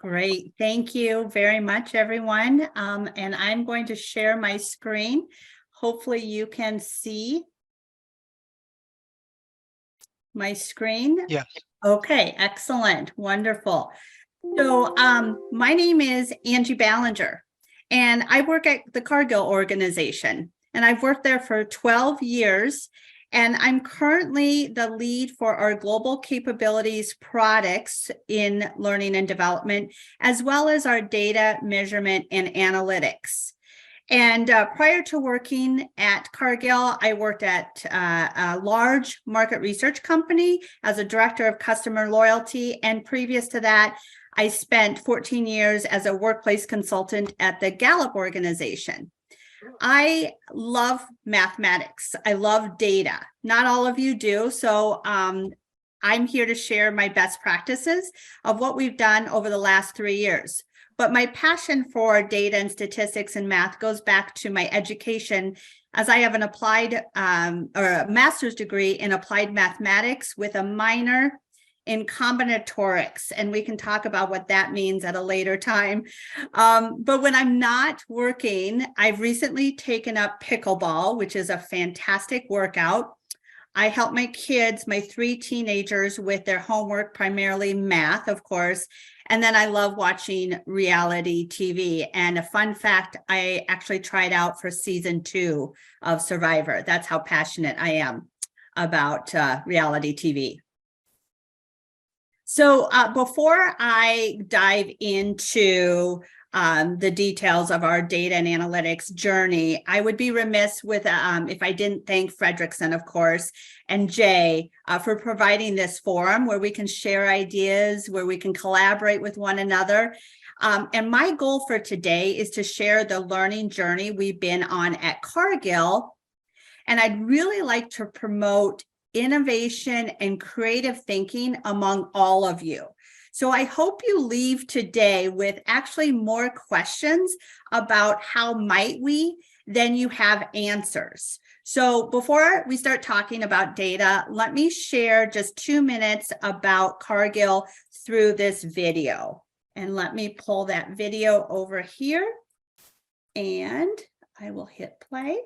Great. Thank you very much, everyone. And I'm going to share my screen. Hopefully you can see my screen. Yeah. Okay, excellent. Wonderful. So my name is Angie Ballinger, and I work at the Cargill organization, and I've worked there for 12 years. And I'm currently the lead for our global capabilities products in learning and development, as well as our data measurement and analytics. And prior to working at Cargill, I worked at a large market research company as a director of customer loyalty. And previous to that, I spent 14 years as a workplace consultant at the Gallup organization. I love mathematics. I love data. Not all of you do. So I'm here to share my best practices of what we've done over the last 3 years. But my passion for data and statistics and math goes back to my education, as I have an applied or a master's degree in applied mathematics with a minor in combinatorics, and we can talk about what that means at a later time. But when I'm not working, I've recently taken up pickleball, which is a fantastic workout. I help my kids, my 3 teenagers, with their homework, primarily math, of course. And then I love watching reality TV. And a fun fact, I actually tried out for season 2 of Survivor. That's how passionate I am about reality TV. So before I dive into the details of our data and analytics journey, I would be remiss with if I didn't thank Fredrickson, of course, and Jay for providing this forum where we can share ideas, where we can collaborate with one another. And my goal for today is to share the learning journey we've been on at Cargill. And I'd really like to promote innovation and creative thinking among all of you. So I hope you leave today with actually more questions about how might we than you have answers. So before we start talking about data, let me share just 2 minutes about Cargill through this video. And let me pull that video over here, and I will hit play.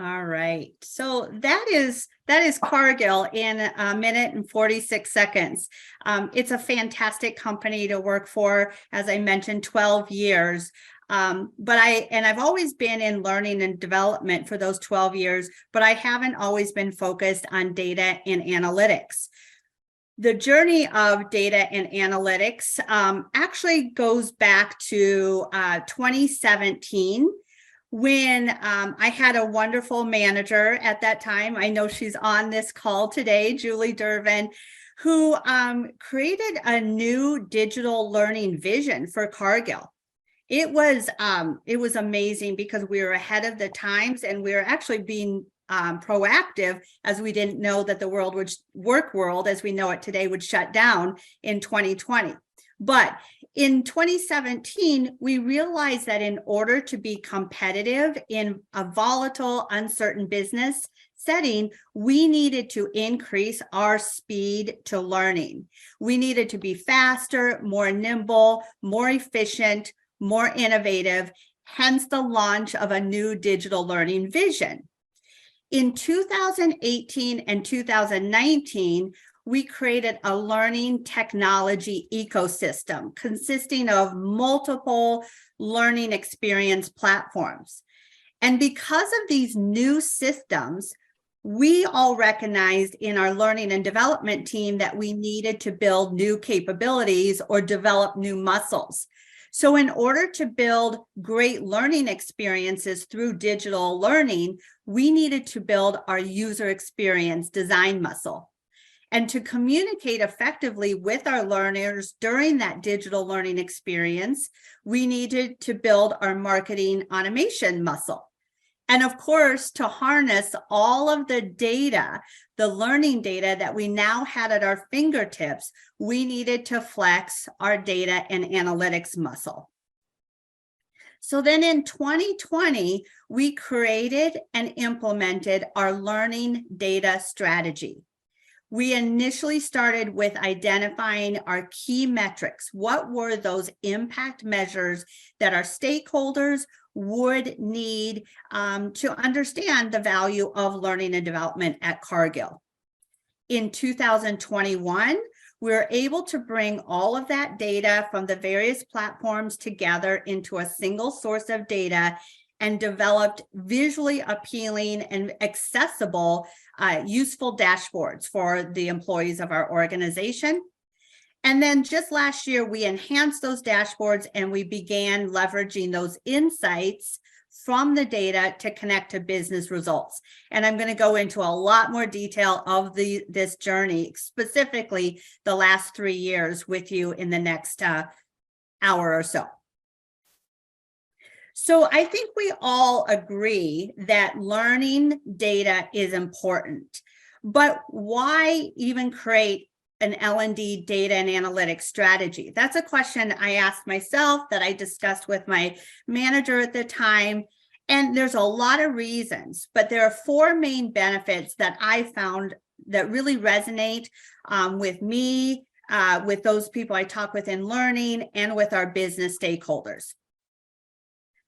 All right, so that is Cargill in a minute and 46 seconds. It's a fantastic company to work for, as I mentioned, 12 years. But I've always been in learning and development for those 12 years, but I haven't always been focused on data and analytics. The journey of data and analytics actually goes back to 2017. When I had a wonderful manager at that time. I know she's on this call today, Julie Durbin, who created a new digital learning vision for Cargill. It was amazing because we were ahead of the times, and we were actually being proactive, as we didn't know that the work world as we know it today would shut down in 2020. But in 2017, we realized that in order to be competitive in a volatile, uncertain business setting, we needed to increase our speed to learning. We needed to be faster, more nimble, more efficient, more innovative, hence the launch of a new digital learning vision. In 2018 and 2019, we created a learning technology ecosystem consisting of multiple learning experience platforms. And because of these new systems, we all recognized in our learning and development team that we needed to build new capabilities or develop new muscles. So in order to build great learning experiences through digital learning, we needed to build our user experience design muscle. And to communicate effectively with our learners during that digital learning experience, we needed to build our marketing automation muscle. And of course, to harness all of the data, the learning data that we now had at our fingertips, we needed to flex our data and analytics muscle. So then in 2020, we created and implemented our learning data strategy. We initially started with identifying our key metrics. What were those impact measures that our stakeholders would need to understand the value of learning and development at Cargill? In 2021, we were able to bring all of that data from the various platforms together into a single source of data and developed visually appealing and accessible, useful dashboards for the employees of our organization. And then just last year, we enhanced those dashboards and we began leveraging those insights from the data to connect to business results. And I'm going to go into a lot more detail of this journey, specifically the last 3 years with you in the next hour or so. So I think we all agree that learning data is important, but why even create an L&D data and analytics strategy? That's a question I asked myself, that I discussed with my manager at the time. And there's a lot of reasons, but there are 4 main benefits that I found that really resonate with me, with those people I talk with in learning, and with our business stakeholders.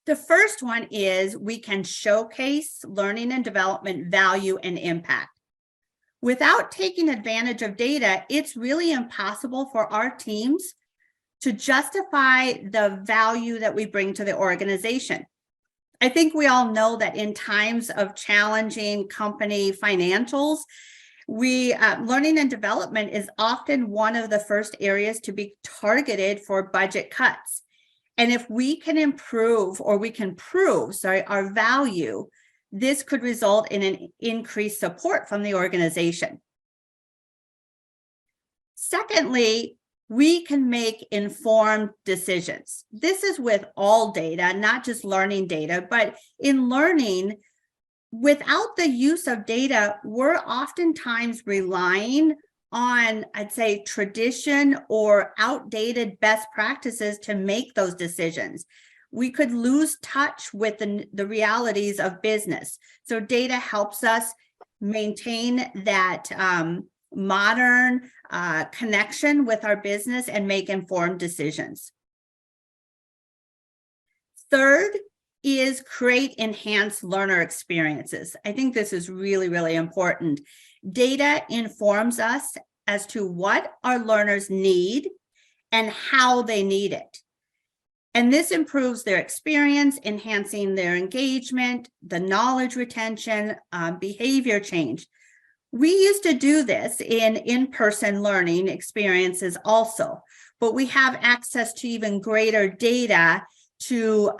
The first one is we can showcase learning and development value and impact. Without taking advantage of data, it's really impossible for our teams to justify the value that we bring to the organization. I think we all know that in times of challenging company financials, learning and development is often one of the first areas to be targeted for budget cuts. And if we can improve, or we can prove, our value, this could result in an increased support from the organization. Secondly, we can make informed decisions. This is with all data, not just learning data, but in learning, without the use of data, we're oftentimes relying on, I'd say, tradition or outdated best practices to make those decisions. We could lose touch with the realities of business. So data helps us maintain that modern connection with our business and make informed decisions. Third is create enhanced learner experiences. I think this is really, really important. Data informs us as to what our learners need and how they need it. And this improves their experience, enhancing their engagement, the knowledge retention, behavior change. We used to do this in-person learning experiences also, but we have access to even greater data to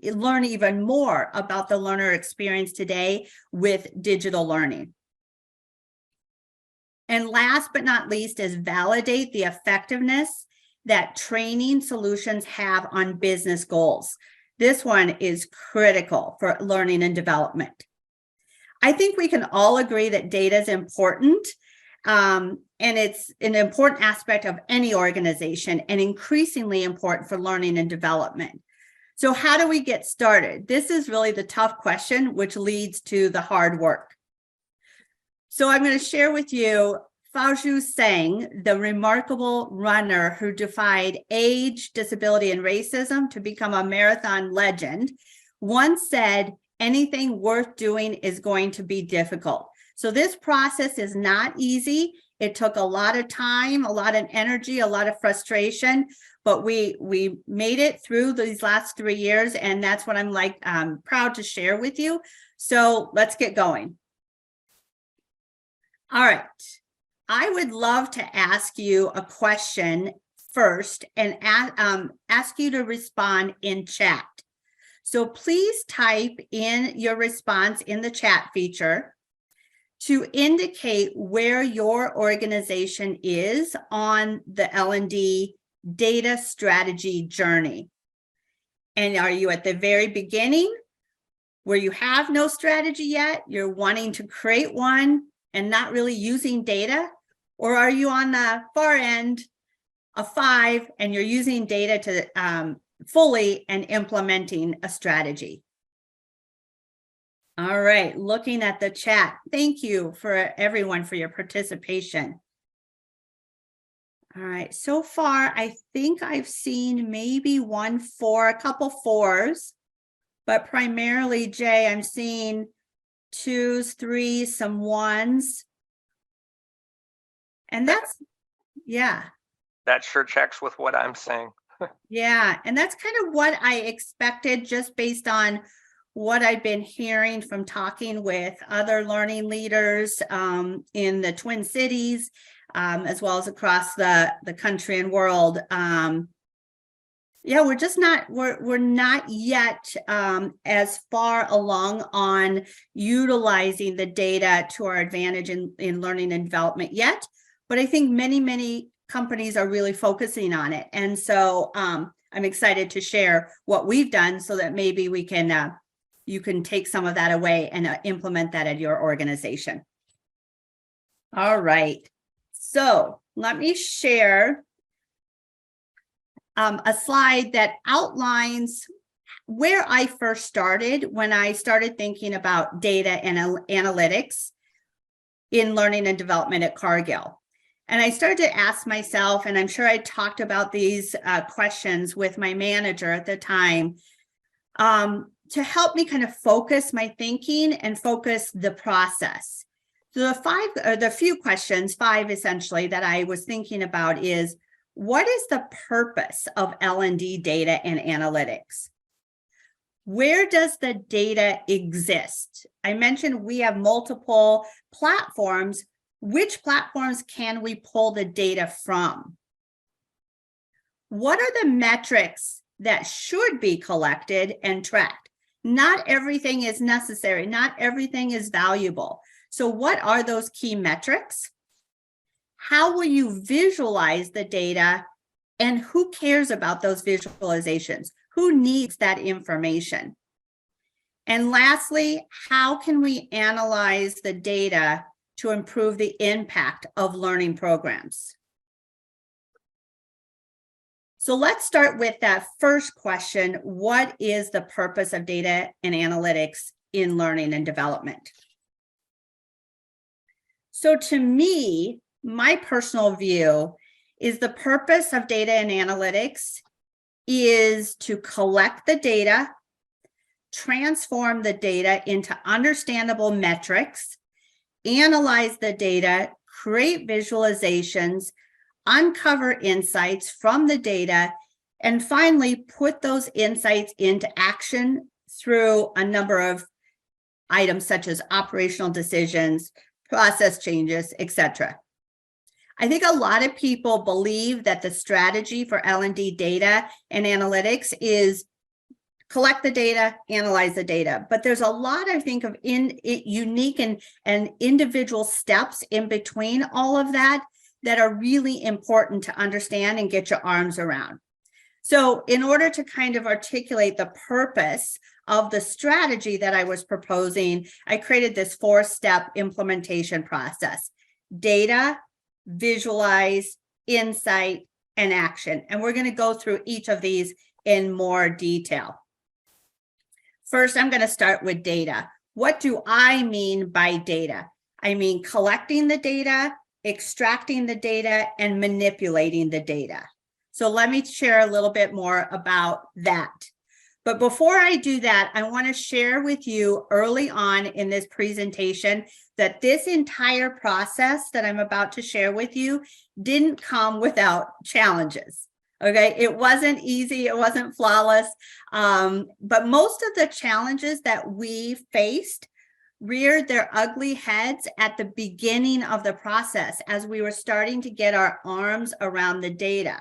learn even more about the learner experience today with digital learning. And last but not least is validate the effectiveness that training solutions have on business goals. This one is critical for learning and development. I think we can all agree that data is important, and it's an important aspect of any organization and increasingly important for learning and development. So how do we get started? This is really the tough question, which leads to the hard work. So I'm going to share with you Faozhu Sang, the remarkable runner who defied age, disability, and racism to become a marathon legend, once said, anything worth doing is going to be difficult. So this process is not easy. It took a lot of time, a lot of energy, a lot of frustration, but we made it through these last 3 years, and that's what I'm proud to share with you. So let's get going. All right. I would love to ask you a question first and ask you to respond in chat. So please type in your response in the chat feature to indicate where your organization is on the L&D data strategy journey. And are you at the very beginning where you have no strategy yet, you're wanting to create one and not really using data? Or are you on the far end of 5 and you're using data to fully and implementing a strategy? All right, looking at the chat. Thank you for everyone for your participation. All right, so far, I think I've seen maybe a couple 4s, but primarily, Jay, I'm seeing 2s, 3s, some 1s. And that's, yeah. That sure checks with what I'm saying. Yeah, and that's kind of what I expected just based on what I've been hearing from talking with other learning leaders in the Twin Cities, as well as across the country and world. Yeah, we're not yet as far along on utilizing the data to our advantage in learning and development yet, but I think many companies are really focusing on it. And so I'm excited to share what we've done so that maybe we can you can take some of that away and implement that at your organization. All right, so let me share a slide that outlines where I first started when I started thinking about data and analytics in learning and development at Cargill. And I started to ask myself, and I'm sure I talked about these questions with my manager at the time, to help me kind of focus my thinking and focus the process. So the few questions, 5 essentially, that I was thinking about is, what is the purpose of L&D data and analytics? Where does the data exist? I mentioned we have multiple platforms. Which platforms can we pull the data from? What are the metrics that should be collected and tracked? Not everything is necessary. Not everything is valuable. So what are those key metrics? How will you visualize the data, and who cares about those visualizations? Who needs that information? And lastly, how can we analyze the data to improve the impact of learning programs? So let's start with that first question. What is the purpose of data and analytics in learning and development? So to me, my personal view is the purpose of data and analytics is to collect the data, transform the data into understandable metrics, analyze the data, create visualizations, uncover insights from the data, and finally put those insights into action through a number of items such as operational decisions, process changes, etc. I think a lot of people believe that the strategy for L&D data and analytics is collect the data, analyze the data, but there's a lot, I think, of unique and individual steps in between all of that that are really important to understand and get your arms around. So in order to kind of articulate the purpose of the strategy that I was proposing, I created this 4-step implementation process: data, visualize, insight, and action. And we're going to go through each of these in more detail. First, I'm going to start with data. What do I mean by data? I mean collecting the data, extracting the data, and manipulating the data. So let me share a little bit more about that. But before I do that, I want to share with you early on in this presentation that this entire process that I'm about to share with you didn't come without challenges. Okay, it wasn't easy, it wasn't flawless, but most of the challenges that we faced reared their ugly heads at the beginning of the process as we were starting to get our arms around the data.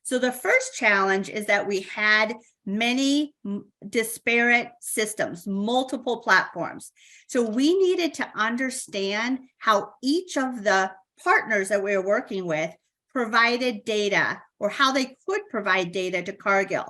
So the first challenge is that we had many disparate systems, multiple platforms. So we needed to understand how each of the partners that we were working with provided data, or how they could provide data to Cargill.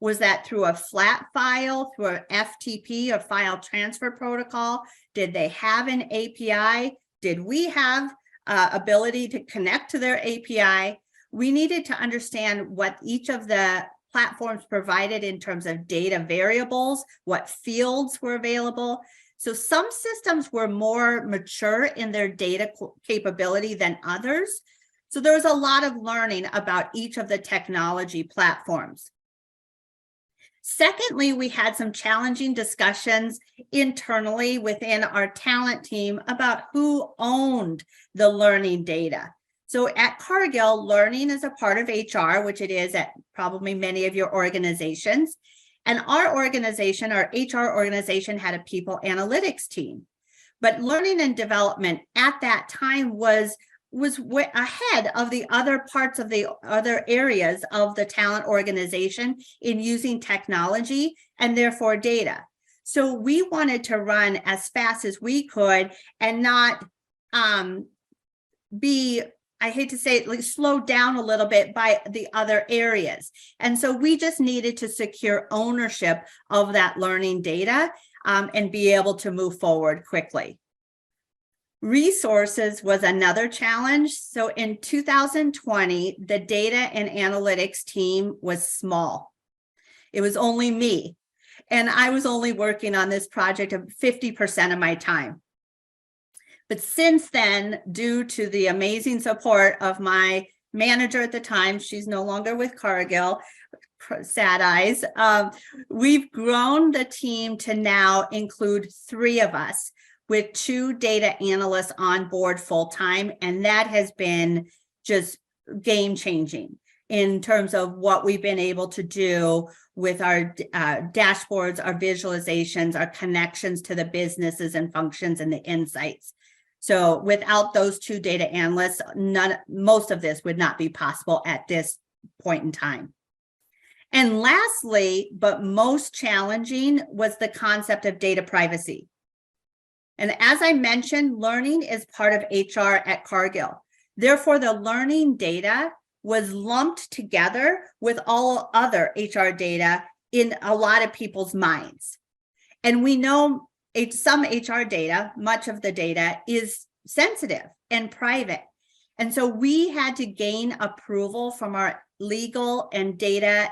Was that through a flat file, through an FTP, a file transfer protocol? Did they have an API? Did we have ability to connect to their API? We needed to understand what each of the platforms provided in terms of data variables, what fields were available. So some systems were more mature in their data capability than others. So there was a lot of learning about each of the technology platforms. Secondly, we had some challenging discussions internally within our talent team about who owned the learning data. So at Cargill, learning is a part of HR, which it is at probably many of your organizations. And our organization, our HR organization, had a people analytics team. But learning and development at that time was ahead of the other parts of the other areas of the talent organization in using technology and therefore data. So we wanted to run as fast as we could and not be, I hate to say it, like slowed down a little bit by the other areas. And so we just needed to secure ownership of that learning data and be able to move forward quickly. Resources was another challenge. So in 2020, the data and analytics team was small. It was only me, and I was only working on this project of 50% of my time. But since then, due to the amazing support of my manager at the time, she's no longer with Cargill, sad eyes, we've grown the team to now include 3 of us, with 2 data analysts on board full time. And that has been just game changing in terms of what we've been able to do with our dashboards, our visualizations, our connections to the businesses and functions and the insights. So without those 2 data analysts, most of this would not be possible at this point in time. And lastly, but most challenging, was the concept of data privacy. And as I mentioned, learning is part of HR at Cargill. Therefore, the learning data was lumped together with all other HR data in a lot of people's minds. And we know some HR data, much of the data, is sensitive and private. And so we had to gain approval from our legal and data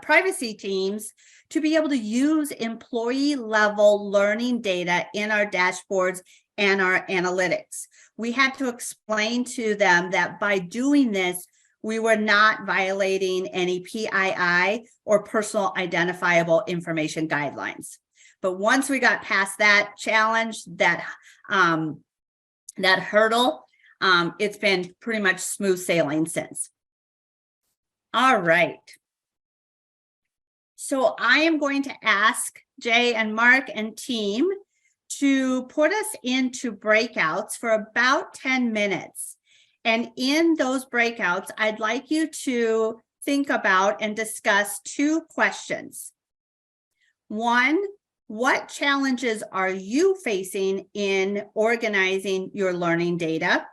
privacy teams to be able to use employee level learning data in our dashboards and our analytics. We had to explain to them that by doing this, we were not violating any PII or personal identifiable information guidelines. But once we got past that challenge, that hurdle, it's been pretty much smooth sailing since. All right. So I am going to ask Jay and Mark and team to put us into breakouts for about 10 minutes. And in those breakouts, I'd like you to think about and discuss 2 questions. 1, what challenges are you facing in organizing your learning data?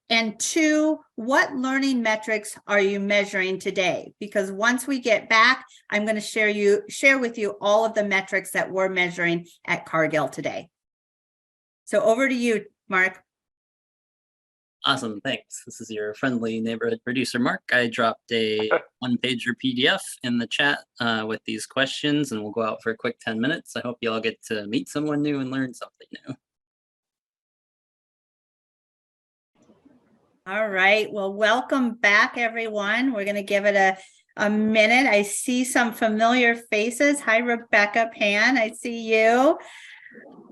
And 2, what learning metrics are you measuring today? Because once we get back, I'm going to share with you all of the metrics that we're measuring at Cargill today. So over to you, Mark. Awesome, thanks. This is your friendly neighborhood producer, Mark. I dropped a one-pager PDF in the chat with these questions, and we'll go out for a quick 10 minutes. I hope you all get to meet someone new and learn something new. All right, well, welcome back, everyone. We're going to give it a minute. I see some familiar faces. Hi, Rebecca Pan, I see you.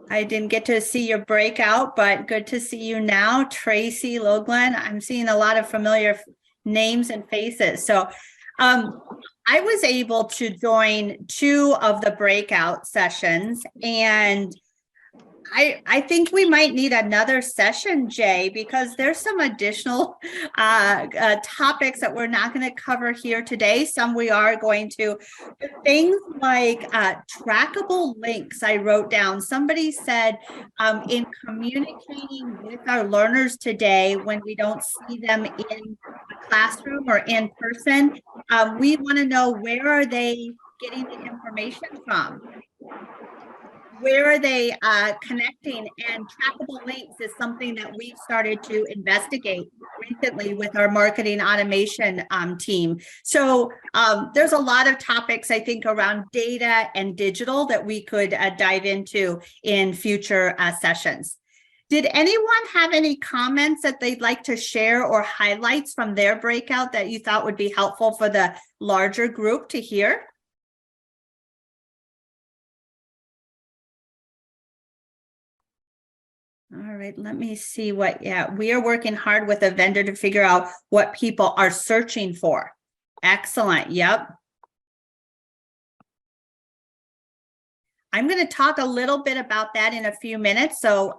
I didn't get to see your breakout, but good to see you now. Tracy Loglan, I'm seeing a lot of familiar names and faces. So I was able to join 2 of the breakout sessions, and I think we might need another session, Jay, because there's some additional topics that we're not going to cover here today. Some we are going to. But things like trackable links, I wrote down. Somebody said in communicating with our learners today, when we don't see them in a classroom or in person, we want to know, where are they getting the information from? Where are they connecting? And trackable links is something that we've started to investigate recently with our marketing automation team. So there's a lot of topics, I think, around data and digital that we could dive into in future sessions. Did anyone have any comments that they'd like to share or highlights from their breakout that you thought would be helpful for the larger group to hear? All right, let me see what, we are working hard with a vendor to figure out what people are searching for. Excellent, yep. I'm going to talk a little bit about that in a few minutes, so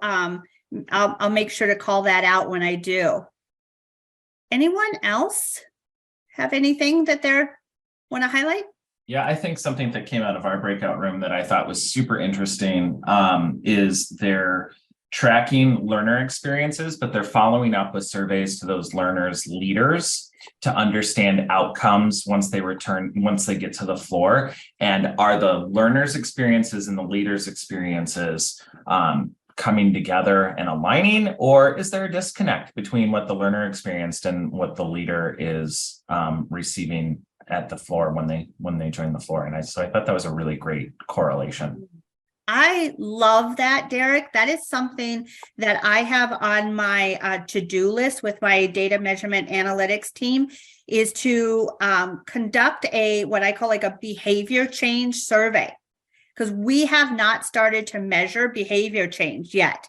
I'll make sure to call that out when I do. Anyone else have anything that they want to highlight? Yeah, I think something that came out of our breakout room that I thought was super interesting is their tracking learner experiences, but they're following up with surveys to those learners' leaders to understand outcomes once they get to the floor. And are the learners' experiences and the leaders' experiences coming together and aligning, or is there a disconnect between what the learner experienced and what the leader is receiving at the floor when they join the floor? And so I thought that was a really great correlation. I love that, Derek. That is something that I have on my to-do list with my data measurement analytics team, is to conduct what I call like a behavior change survey, because we have not started to measure behavior change yet.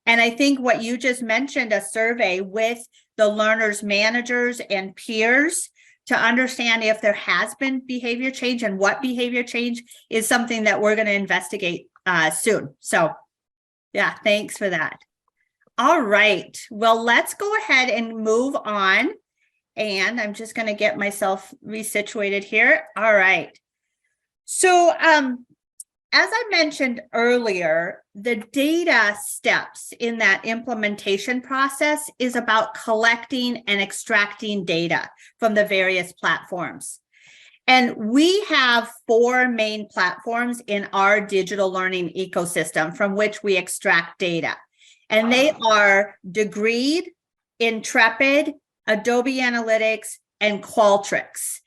And I think what you just mentioned, a survey with the learners, managers, and peers to understand if there has been behavior change and what behavior change, is something that we're going to investigate soon. So yeah, thanks for that. All right, well, let's go ahead and move on. And I'm just going to get myself resituated here. All right. So as I mentioned earlier, the data steps in that implementation process is about collecting and extracting data from the various platforms. And we have 4 main platforms in our digital learning ecosystem from which we extract data. And they are Degreed, Intrepid, Adobe Analytics, and Qualtrics.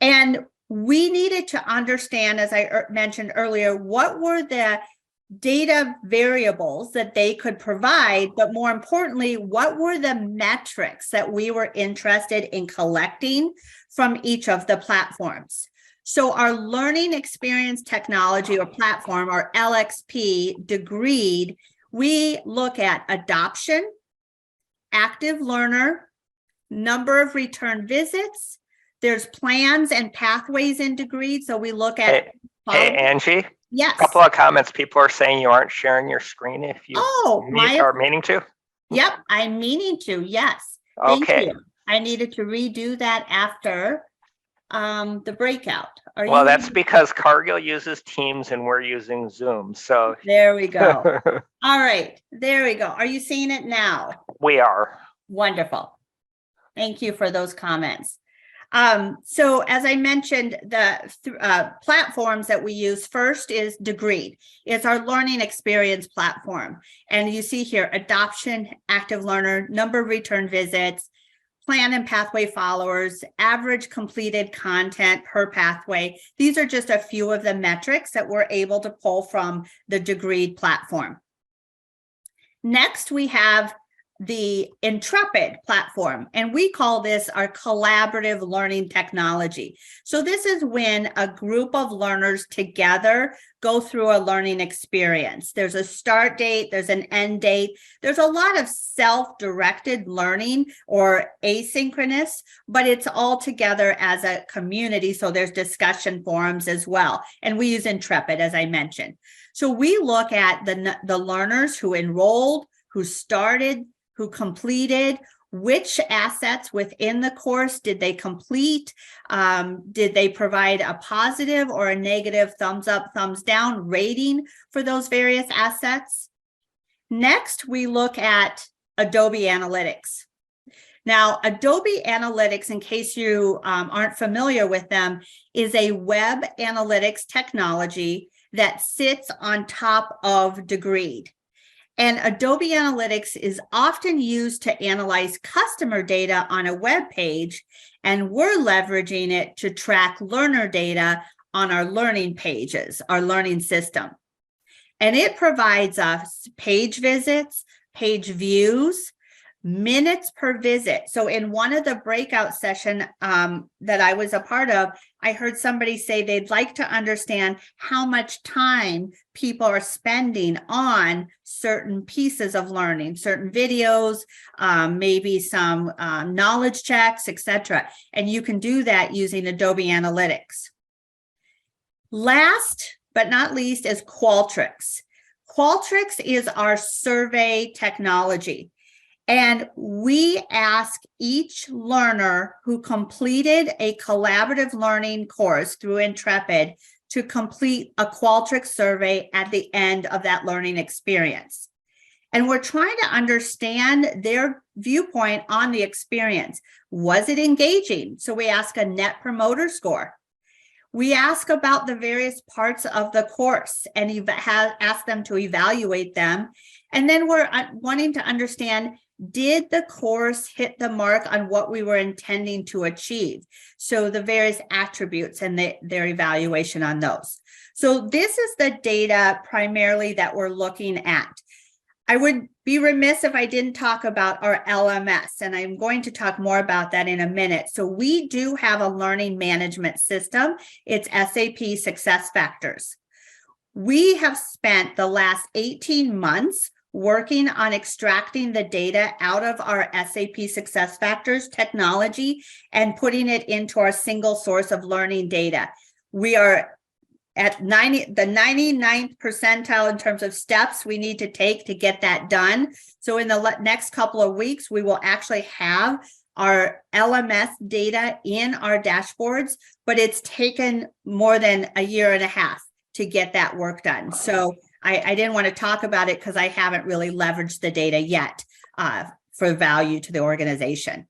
And we needed to understand, as I mentioned earlier, what were the data variables that they could provide, but more importantly, what were the metrics that we were interested in collecting from each of the platforms. So our learning experience technology or platform, or LXP, Degreed, we look at adoption, active learner, number of return visits. There's plans and pathways in Degreed. So we look at Hey, Angie. Yes. A couple of comments. People are saying you aren't sharing your screen if you are meaning to. Yep, I'm meaning to. Yes. Okay. Thank you. I needed to redo that after the breakout. Well, that's because Cargill uses Teams and we're using Zoom. So there we go. All right, there we go. Are you seeing it now? We are. Wonderful. Thank you for those comments. So as I mentioned, the platforms that we use first is Degreed. It's our learning experience platform. And you see here, adoption, active learner, number of return visits, plan and pathway followers, average completed content per pathway. These are just a few of the metrics that we're able to pull from the Degreed platform. Next, we have the Intrepid platform, and we call this our collaborative learning technology. So this is when a group of learners together go through a learning experience. There's a start date, there's an end date. There's a lot of self-directed learning or asynchronous, but it's all together as a community. So there's discussion forums as well. And we use Intrepid, as I mentioned. So we look at the learners who enrolled, who started, who completed, which assets within the course did they complete? Did they provide a positive or a negative thumbs up, thumbs down rating for those various assets? Next, we look at Adobe Analytics. Now, Adobe Analytics, in case you aren't familiar with them, is a web analytics technology that sits on top of Degreed. And Adobe Analytics is often used to analyze customer data on a web page, and we're leveraging it to track learner data on our learning pages, our learning system. And it provides us page visits, page views, minutes per visit. So in one of the breakout session that I was a part of, I heard somebody say they'd like to understand how much time people are spending on certain pieces of learning, certain videos, maybe some knowledge checks, etc. And you can do that using Adobe Analytics. Last but not least is Qualtrics. Qualtrics is our survey technology. And we ask each learner who completed a collaborative learning course through Intrepid to complete a Qualtrics survey at the end of that learning experience. And we're trying to understand their viewpoint on the experience. Was it engaging? So we ask a Net Promoter Score. We ask about the various parts of the course and ask them to evaluate them. And then we're wanting to understand, did the course hit the mark on what we were intending to achieve? So the various attributes and their evaluation on those. So this is the data primarily that we're looking at. I would be remiss if I didn't talk about our LMS, and I'm going to talk more about that in a minute. So we do have a learning management system. It's SAP SuccessFactors. We have spent the last 18 months working on extracting the data out of our SAP SuccessFactors technology and putting it into our single source of learning data. We are at the 99th percentile in terms of steps we need to take to get that done. So in the next couple of weeks, we will actually have our LMS data in our dashboards, but it's taken more than a year and a half to get that work done. So I didn't want to talk about it because I haven't really leveraged the data yet for value to the organization.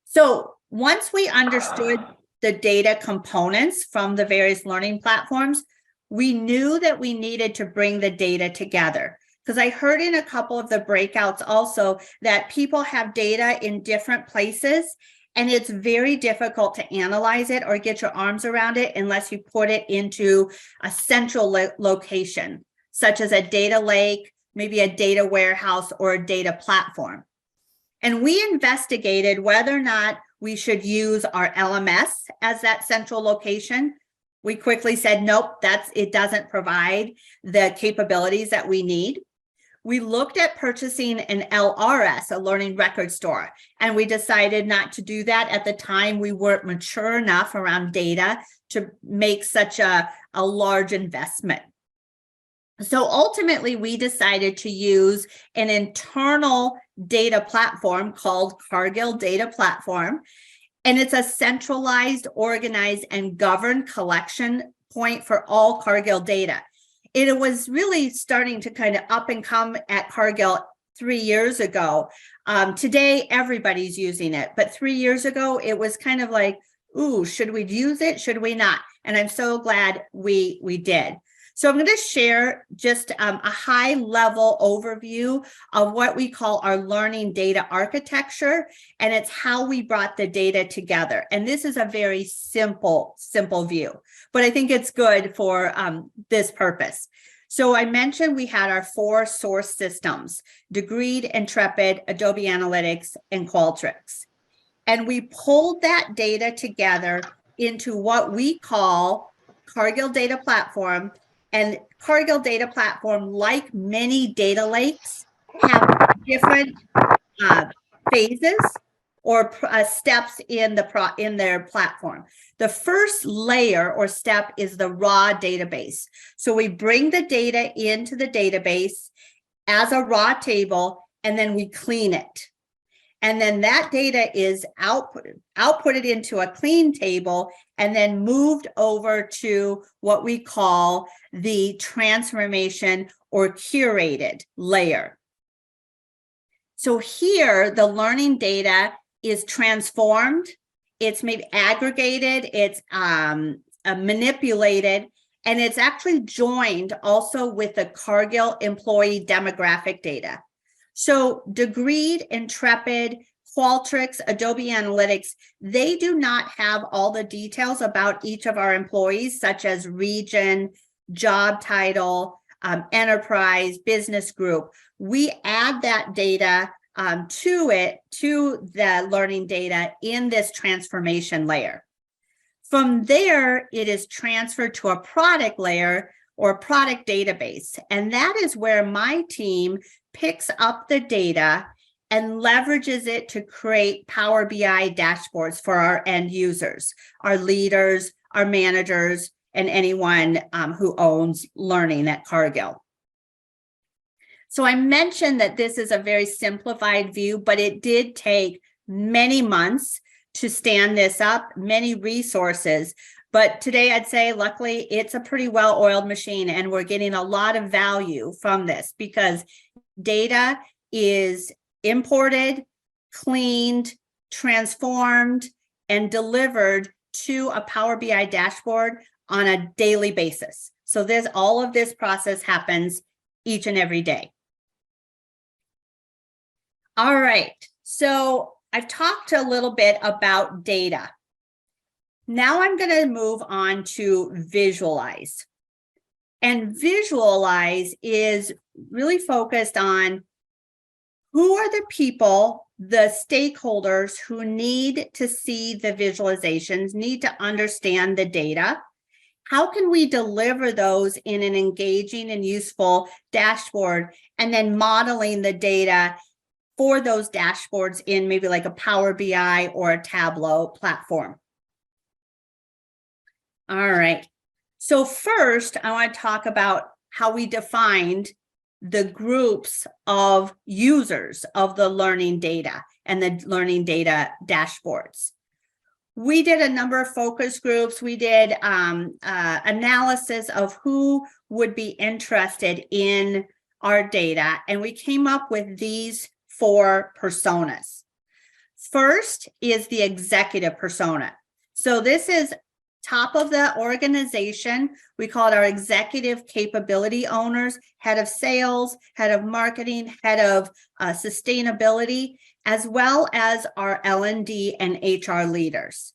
So once we understood the data components from the various learning platforms, we knew that we needed to bring the data together. Because I heard in a couple of the breakouts also that people have data in different places, and it's very difficult to analyze it or get your arms around it unless you put it into a central location, such as a data lake, maybe a data warehouse, or a data platform. And we investigated whether or not we should use our LMS as that central location. We quickly said, nope, it doesn't provide the capabilities that we need. We looked at purchasing an LRS, a learning record store, and we decided not to do that. At the time, we weren't mature enough around data to make such a large investment. So ultimately, we decided to use an internal data platform called Cargill Data Platform, and it's a centralized, organized, and governed collection point for all Cargill data. It was really starting to kind of up and come at Cargill 3 years ago Today, everybody's using it, but 3 years ago, it was kind of like, ooh, should we use it? Should we not? And I'm so glad we did. So I'm going to share just a high level overview of what we call our learning data architecture, and it's how we brought the data together. And this is a very simple view, but I think it's good for this purpose. So I mentioned we had our 4 source systems: Degreed, Intrepid, Adobe Analytics, and Qualtrics. And we pulled that data together into what we call Cargill Data Platform. And Cargill Data Platform, like many data lakes, have different phases or steps in their platform. The first layer or step is the raw database. So we bring the data into the database as a raw table, and then we clean it. And then that data is outputted into a clean table and then moved over to what we call the transformation or curated layer. So here, the learning data is transformed, it's maybe aggregated, it's manipulated, and it's actually joined also with the Cargill employee demographic data. So Degreed, Intrepid, Qualtrics, Adobe Analytics, they do not have all the details about each of our employees, such as region, job title, enterprise, business group. We add that data to the learning data in this transformation layer. From there, it is transferred to a product layer or product database. And that is where my team picks up the data and leverages it to create Power BI dashboards for our end users, our leaders, our managers, and anyone who owns learning at Cargill. So I mentioned that this is a very simplified view, but it did take many months to stand this up, many resources. But today I'd say, luckily, it's a pretty well-oiled machine, and we're getting a lot of value from this because data is imported, cleaned, transformed, and delivered to a Power BI dashboard on a daily basis. So all of this process happens each and every day. All right, so I've talked a little bit about data. Now I'm going to move on to visualize. And visualize is really focused on who are the people, the stakeholders who need to see the visualizations, need to understand the data. How can we deliver those in an engaging and useful dashboard, and then modeling the data for those dashboards in maybe like a Power BI or a Tableau platform? All right. So first, I want to talk about how we defined the groups of users of the learning data and the learning data dashboards. We did a number of focus groups. We did analysis of who would be interested in our data, and we came up with these 4 personas. First is the executive persona. So this is top of the organization. We call it our executive capability owners, head of sales, head of marketing, head of sustainability, as well as our L&D and HR leaders.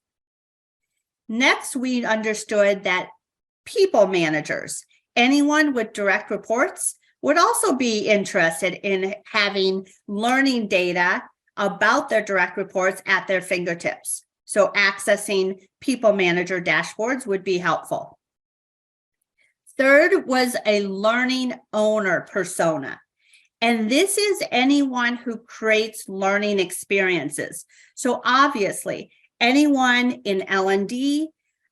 Next, we understood that people managers, anyone with direct reports, would also be interested in having learning data about their direct reports at their fingertips. So accessing people manager dashboards would be helpful. Third was a learning owner persona. And this is anyone who creates learning experiences. So obviously, anyone in L&D,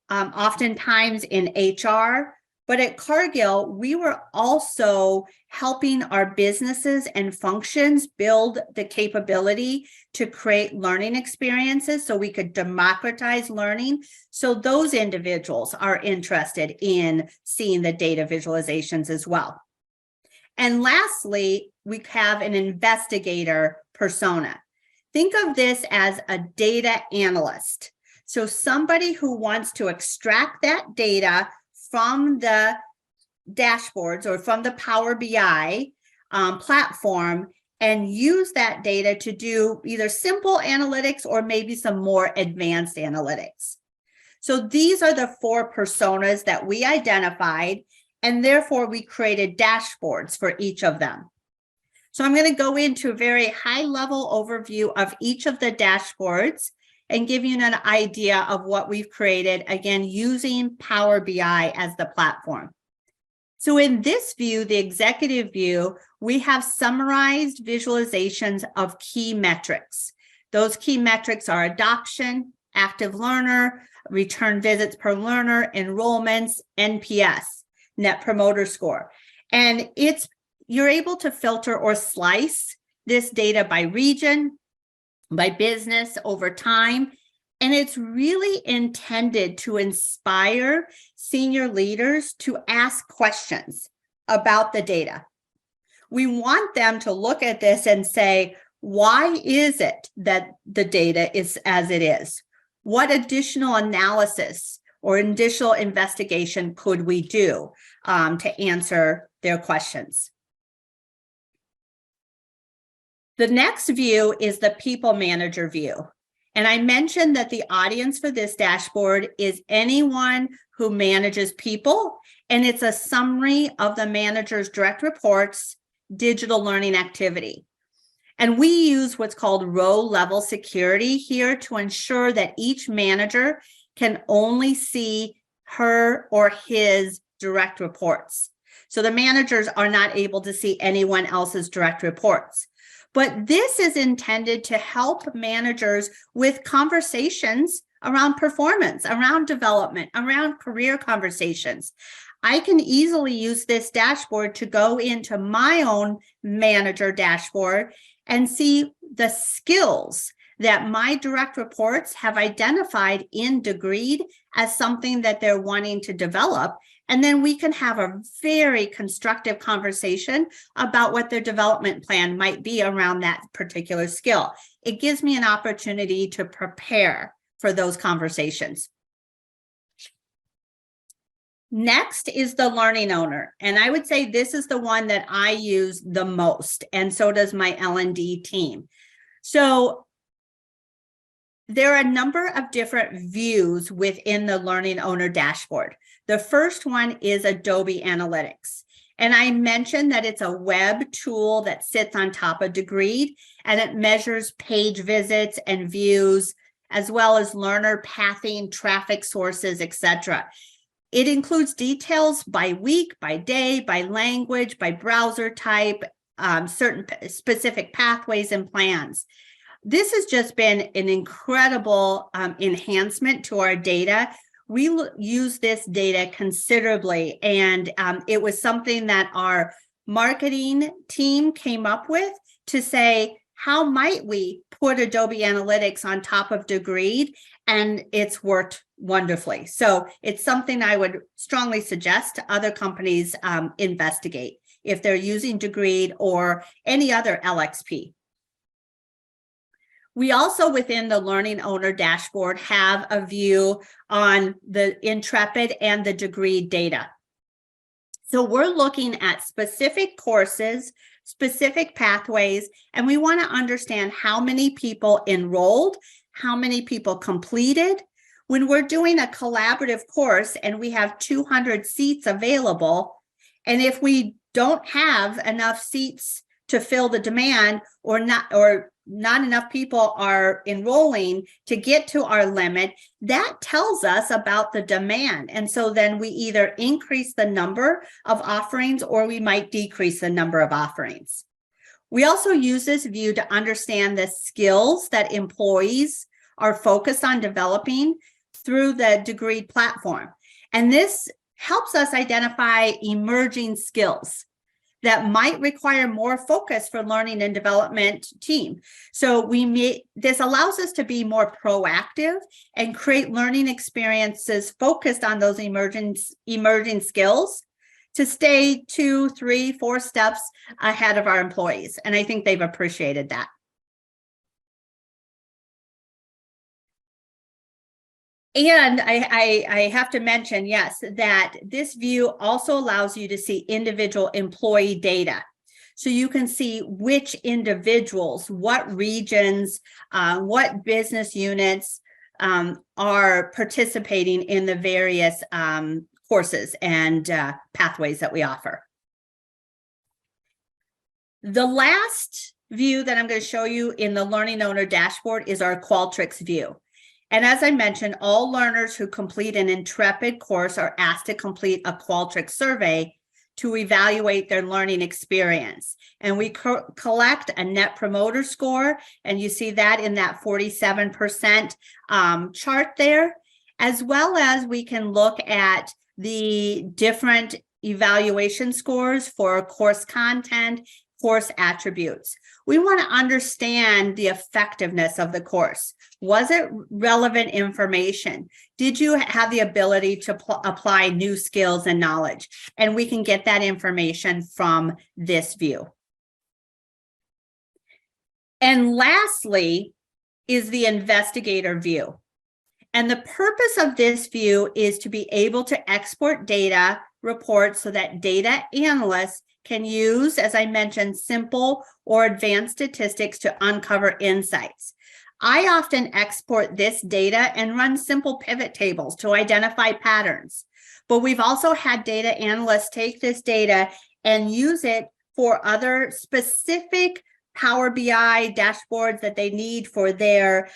oftentimes in HR, but at Cargill, we were also helping our businesses and functions build the capability to create learning experiences so we could democratize learning. So those individuals are interested in seeing the data visualizations as well. And lastly, we have an investigator persona. Think of this as a data analyst. So somebody who wants to extract that data from the dashboards or from the Power BI platform and use that data to do either simple analytics or maybe some more advanced analytics. So these are the 4 personas that we identified, and therefore we created dashboards for each of them. So I'm going to go into a very high-level overview of each of the dashboards and give you an idea of what we've created, again, using Power BI as the platform. So in this view, the executive view, we have summarized visualizations of key metrics. Those key metrics are adoption, active learner, return visits per learner, enrollments, NPS, Net Promoter Score. And you're able to filter or slice this data by region, by business, over time. And it's really intended to inspire senior leaders to ask questions about the data. We want them to look at this and say, why is it that the data is as it is? What additional analysis or additional investigation could we do to answer their questions? The next view is the people manager view. And I mentioned that the audience for this dashboard is anyone who manages people, and it's a summary of the manager's direct reports, digital learning activity. And we use what's called row level security here to ensure that each manager can only see her or his direct reports. So the managers are not able to see anyone else's direct reports. But this is intended to help managers with conversations around performance, around development, around career conversations. I can easily use this dashboard to go into my own manager dashboard and see the skills that my direct reports have identified in Degreed as something that they're wanting to develop. And then we can have a very constructive conversation about what their development plan might be around that particular skill. It gives me an opportunity to prepare for those conversations. Next is the learning owner. And I would say this is the one that I use the most, and so does my L&D team. So there are a number of different views within the learning owner dashboard. The first one is Adobe Analytics. And I mentioned that it's a web tool that sits on top of Degreed, and it measures page visits and views, as well as learner pathing, traffic sources, etc. It includes details by week, by day, by language, by browser type, certain specific pathways and plans. This has just been an incredible enhancement to our data. We use this data considerably, and it was something that our marketing team came up with to say, how might we put Adobe Analytics on top of Degreed? And it's worked wonderfully. So it's something I would strongly suggest to other companies investigate if they're using Degreed or any other LXP. We also, within the Learning Owner dashboard, have a view on the Intrepid and the Degreed data. So we're looking at specific courses, specific pathways, and we want to understand how many people enrolled, how many people completed. When we're doing a collaborative course and we have 200 seats available, and if we don't have enough seats to fill the demand, or not enough people are enrolling to get to our limit, that tells us about the demand. And so then we either increase the number of offerings or we might decrease the number of offerings. We also use this view to understand the skills that employees are focused on developing through the Degreed platform. And this helps us identify emerging skills that might require more focus for learning and development team. So this allows us to be more proactive and create learning experiences focused on those emerging skills to stay 2, 3, 4 steps ahead of our employees. And I think they've appreciated that. And I have to mention, yes, that this view also allows you to see individual employee data. So you can see which individuals, what regions, what business units are participating in the various courses and pathways that we offer. The last view that I'm going to show you in the Learning Owner Dashboard is our Qualtrics view. And as I mentioned, all learners who complete an Intrepid course are asked to complete a Qualtrics survey to evaluate their learning experience. And we collect a Net Promoter Score, and you see that in that 47% chart there, as well as we can look at the different evaluation scores for course content, course attributes. We want to understand the effectiveness of the course. Was it relevant information? Did you have the ability to apply new skills and knowledge? And we can get that information from this view. And lastly is the investigator view. And the purpose of this view is to be able to export data reports so that data analysts can use, as I mentioned, simple or advanced statistics to uncover insights. I often export this data and run simple pivot tables to identify patterns. But we've also had data analysts take this data and use it for other specific Power BI dashboards that they need for their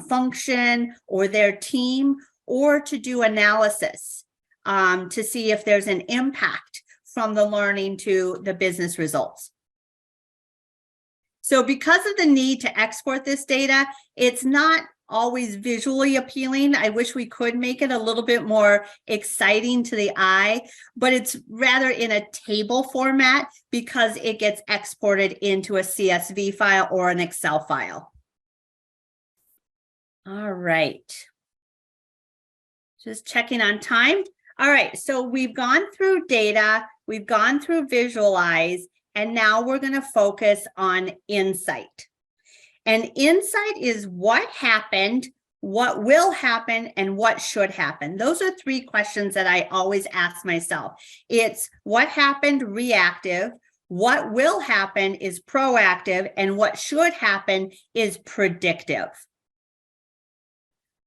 function or their team, or to do analysis to see if there's an impact from the learning to the business results. So because of the need to export this data, it's not always visually appealing. I wish we could make it a little bit more exciting to the eye, but it's rather in a table format because it gets exported into a CSV file or an Excel file. All right. Just checking on time. All right, so we've gone through data, we've gone through visualize, and now we're going to focus on insight. And insight is what happened, what will happen, and what should happen. Those are three questions that I always ask myself. It's what happened, reactive, what will happen is proactive, and what should happen is predictive.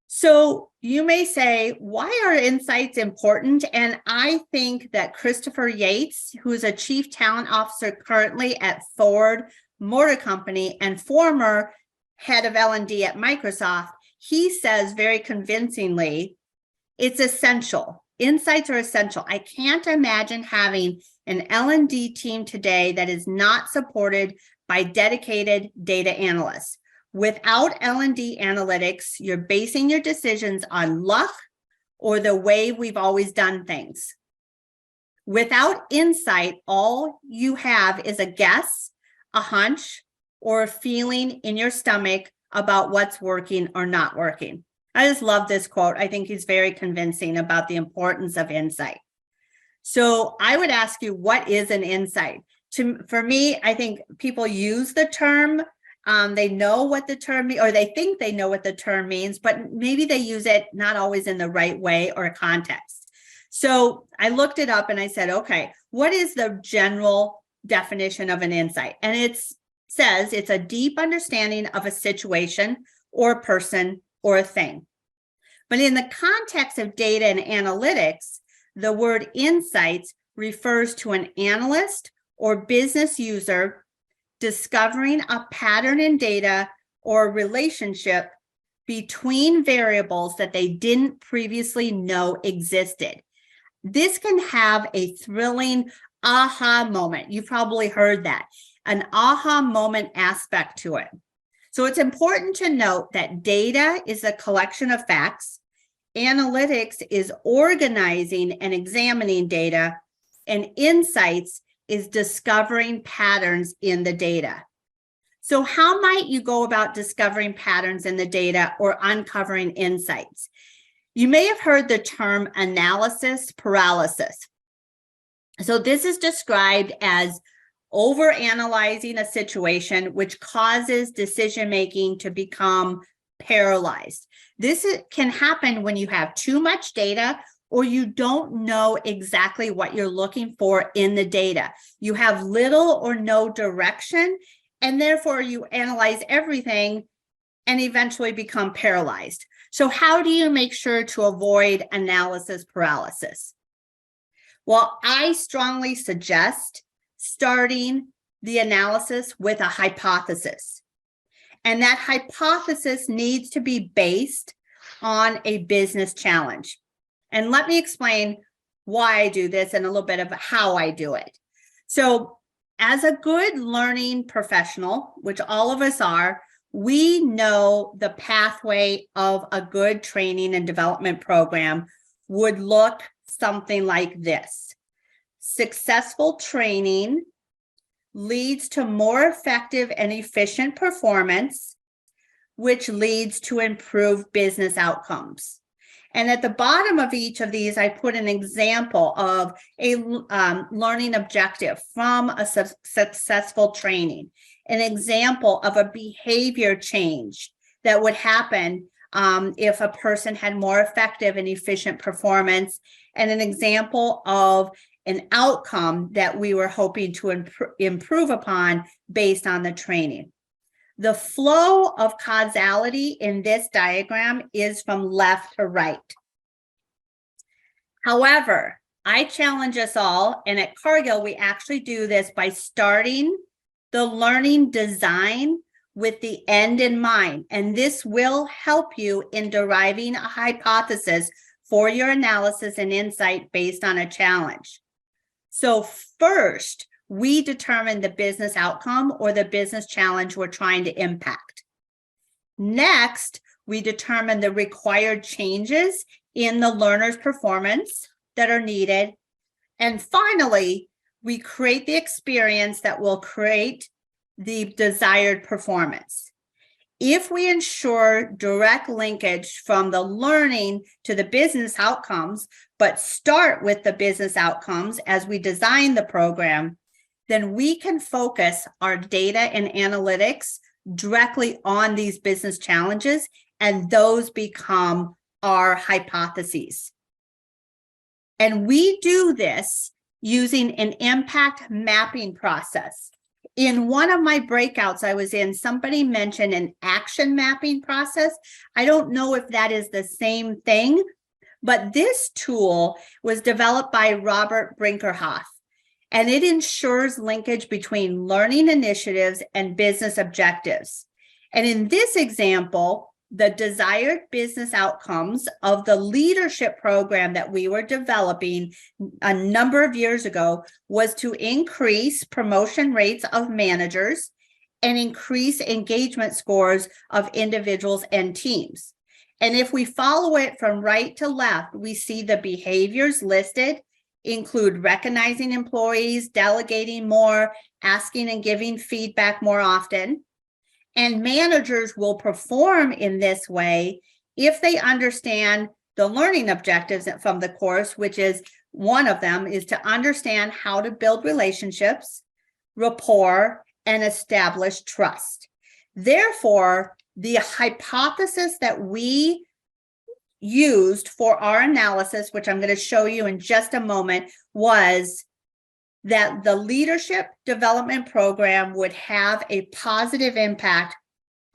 So you may say, why are insights important? And I think that Christopher Yates, who is a chief talent officer currently at Ford Motor Company and former head of L&D at Microsoft, he says very convincingly, it's essential. Insights are essential. I can't imagine having an L&D team today that is not supported by dedicated data analysts. Without L&D analytics, you're basing your decisions on luck or the way we've always done things. Without insight, all you have is a guess, a hunch, or a feeling in your stomach about what's working or not working. I just love this quote. I think he's very convincing about the importance of insight. So I would ask you, what is an insight? For me, I think people use the term. They know what the term means, or they think they know what the term means, but maybe they use it not always in the right way or context. So I looked it up and I said, okay, what is the general definition of an insight? And it says it's a deep understanding of a situation or a person or a thing. But in the context of data and analytics, the word insights refers to an analyst or business user discovering a pattern in data or a relationship between variables that they didn't previously know existed. This can have a thrilling aha moment. You've probably heard that, an aha moment aspect to it. So it's important to note that data is a collection of facts, analytics is organizing and examining data, and insights is discovering patterns in the data. So how might you go about discovering patterns in the data or uncovering insights? You may have heard the term analysis paralysis. So this is described as overanalyzing a situation, which causes decision-making to become paralyzed. Can happen when you have too much data or you don't know exactly what you're looking for in the data. You have little or no direction, and therefore you analyze everything and eventually become paralyzed. So how do you make sure to avoid analysis paralysis? Well, I strongly suggest starting the analysis with a hypothesis. And that hypothesis needs to be based on a business challenge. And let me explain why I do this and a little bit of how I do it. So as a good learning professional, which all of us are, we know the pathway of a good training and development program would look something like this. Successful training leads to more effective and efficient performance, which leads to improved business outcomes. And at the bottom of each of these, I put an example of a learning objective from a successful training, an example of a behavior change that would happen if a person had more effective and efficient performance, and an example of an outcome that we were hoping to improve upon based on the training. The flow of causality in this diagram is from left to right. However, I challenge us all, and at Cargill, we actually do this by starting the learning design with the end in mind. And this will help you in deriving a hypothesis for your analysis and insight based on a challenge. So first, we determine the business outcome or the business challenge we're trying to impact. Next, we determine the required changes in the learner's performance that are needed. And finally, we create the experience that will create the desired performance. If we ensure direct linkage from the learning to the business outcomes, but start with the business outcomes as we design the program, then we can focus our data and analytics directly on these business challenges, and those become our hypotheses. And we do this using an impact mapping process. In one of my breakouts I was in, somebody mentioned an action mapping process. I don't know if that is the same thing, but this tool was developed by Robert Brinkerhoff, and it ensures linkage between learning initiatives and business objectives. And in this example, the desired business outcomes of the leadership program that we were developing a number of years ago was to increase promotion rates of managers and increase engagement scores of individuals and teams. And if we follow it from right to left, we see the behaviors listed include recognizing employees, delegating more, asking and giving feedback more often. And managers will perform in this way if they understand the learning objectives from the course, which is one of them is to understand how to build relationships, rapport, and establish trust. Therefore, the hypothesis that we used for our analysis, which I'm going to show you in just a moment, was that the leadership development program would have a positive impact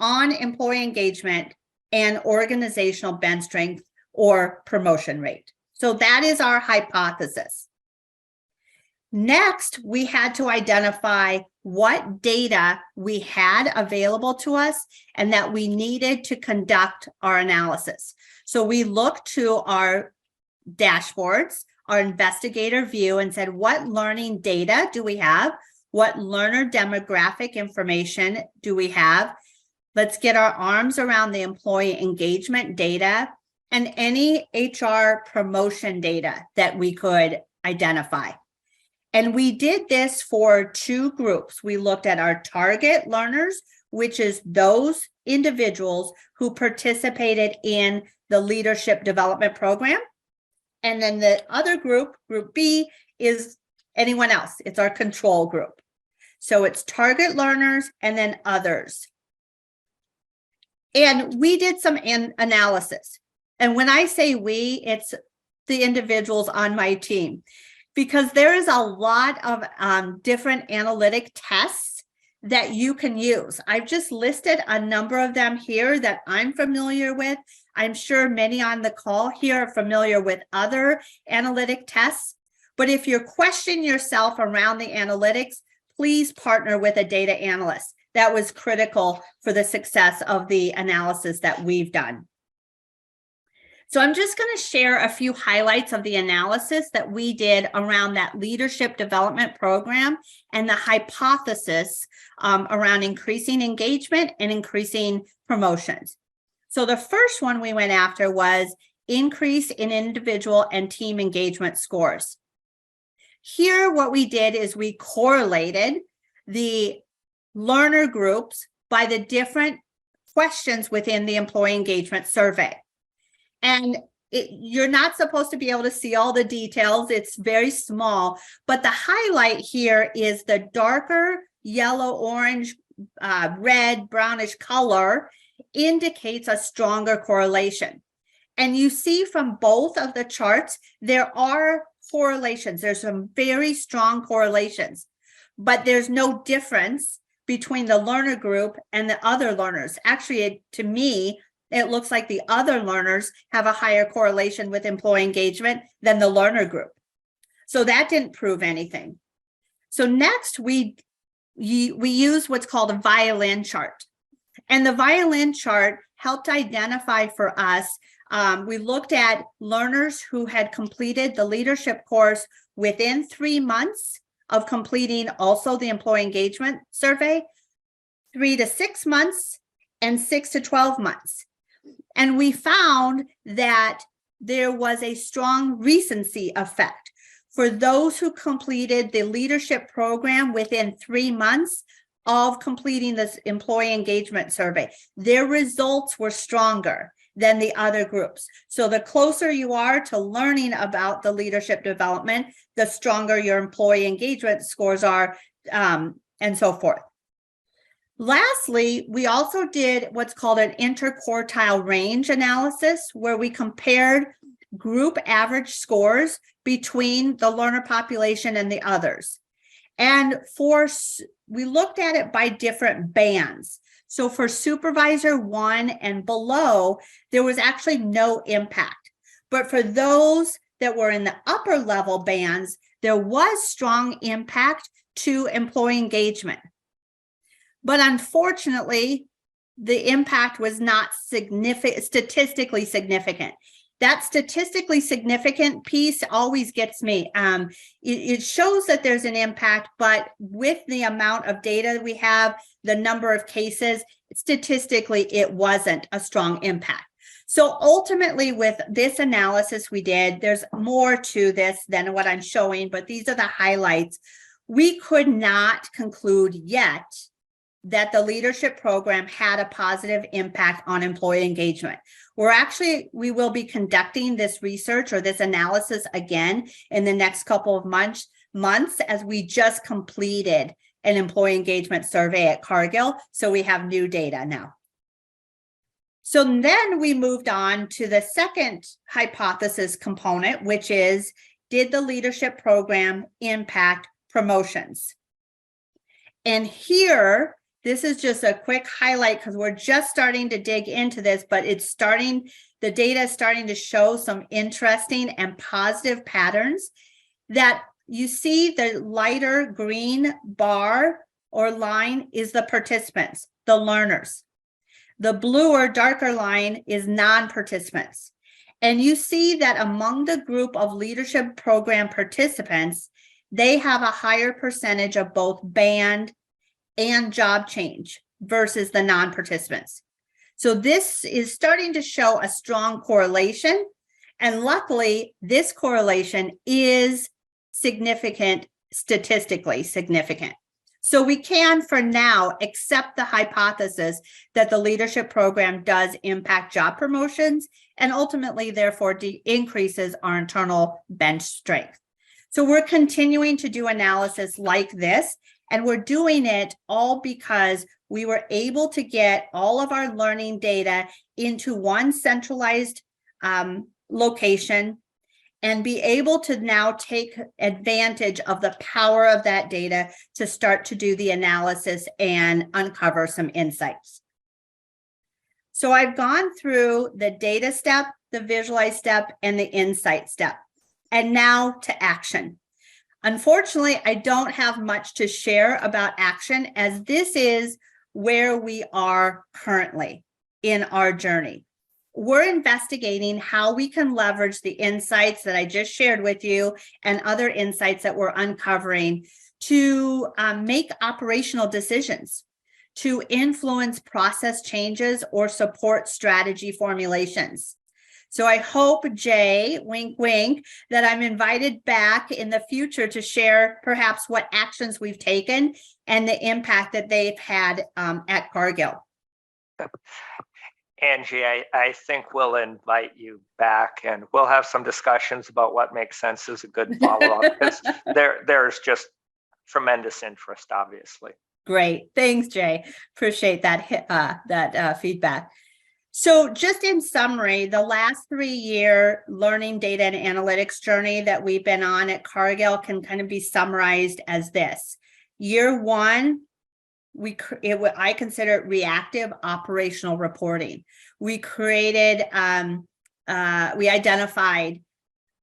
on employee engagement and organizational bench strength or promotion rate. So that is our hypothesis. Next, we had to identify what data we had available to us and that we needed to conduct our analysis. So we looked to our dashboards, our investigator view, and said, what learning data do we have? What learner demographic information do we have? Let's get our arms around the employee engagement data and any HR promotion data that we could identify. And we did this for two groups. We looked at our target learners, which is those individuals who participated in the leadership development program. And then the other group, group B, is anyone else. It's our control group. So it's target learners and then others. And we did some analysis. And when I say we, it's the individuals on my team, because there is a lot of different analytic tests that you can use. I've just listed a number of them here that I'm familiar with. I'm sure many on the call here are familiar with other analytic tests. But if you're questioning yourself around the analytics, please partner with a data analyst. That was critical for the success of the analysis that we've done. So I'm just going to share a few highlights of the analysis that we did around that leadership development program and the hypothesis around increasing engagement and increasing promotions. So the first one we went after was increase in individual and team engagement scores. Here, what we did is we correlated the learner groups by the different questions within the employee engagement survey. And you're not supposed to be able to see all the details. It's very small, but the highlight here is the darker yellow, orange, red, brownish color indicates a stronger correlation. And you see from both of the charts, there are correlations. There's some very strong correlations, but there's no difference between the learner group and the other learners. Actually, to me, it looks like the other learners have a higher correlation with employee engagement than the learner group. So that didn't prove anything. So next, we use what's called a violin chart. And the violin chart helped identify for us, we looked at learners who had completed the leadership course within 3 months of completing also the employee engagement survey, 3 to 6 months, and 6 to 12 months. And we found that there was a strong recency effect for those who completed the leadership program within 3 months of completing this employee engagement survey. Their results were stronger than the other groups. So the closer you are to learning about the leadership development, the stronger your employee engagement scores are, and so forth. Lastly, we also did what's called an interquartile range analysis, where we compared group average scores between the learner population and the others. And we looked at it by different bands. So for supervisor 1 and below, there was actually no impact. But for those that were in the upper level bands, there was strong impact to employee engagement. But unfortunately, the impact was not statistically significant. That statistically significant piece always gets me. It shows that there's an impact, but with the amount of data we have, the number of cases, statistically, it wasn't a strong impact. So ultimately, with this analysis we did, there's more to this than what I'm showing, but these are the highlights. We could not conclude yet that the leadership program had a positive impact on employee engagement. We will be conducting this research or this analysis again in the next couple of months, as we just completed an employee engagement survey at Cargill. So we have new data now. So then we moved on to the second hypothesis component, which is, did the leadership program impact promotions? And here, this is just a quick highlight because we're just starting to dig into this, but the data is starting to show some interesting and positive patterns. That you see the lighter green bar or line is the participants, the learners. The blue or darker line is non-participants. And you see that among the group of leadership program participants, they have a higher percentage of both band and job change versus the non-participants. So this is starting to show a strong correlation. And luckily, this correlation is significant, statistically significant. So we can, for now, accept the hypothesis that the leadership program does impact job promotions and ultimately, therefore, increases our internal bench strength. So we're continuing to do analysis like this And we're doing it all because we were able to get all of our learning data into one centralized location and be able to now take advantage of the power of that data to start to do the analysis and uncover some insights. So I've gone through the data step, the visualize step, and the insight step, and now to action. Unfortunately, I don't have much to share about action, as this is where we are currently in our journey. We're investigating how we can leverage the insights that I just shared with you and other insights that we're uncovering to make operational decisions, to influence process changes or support strategy formulations. So I hope, Jay, wink, wink, that I'm invited back in the future to share perhaps what actions we've taken and the impact that they've had at Cargill. Angie, I think we'll invite you back and we'll have some discussions about what makes sense as a good follow-up, because there's just tremendous interest, obviously. Great. Thanks, Jay. Appreciate that feedback. So just in summary, the last 3-year learning data and analytics journey that we've been on at Cargill can kind of be summarized as this. Year 1, I consider it reactive operational reporting. We created, we identified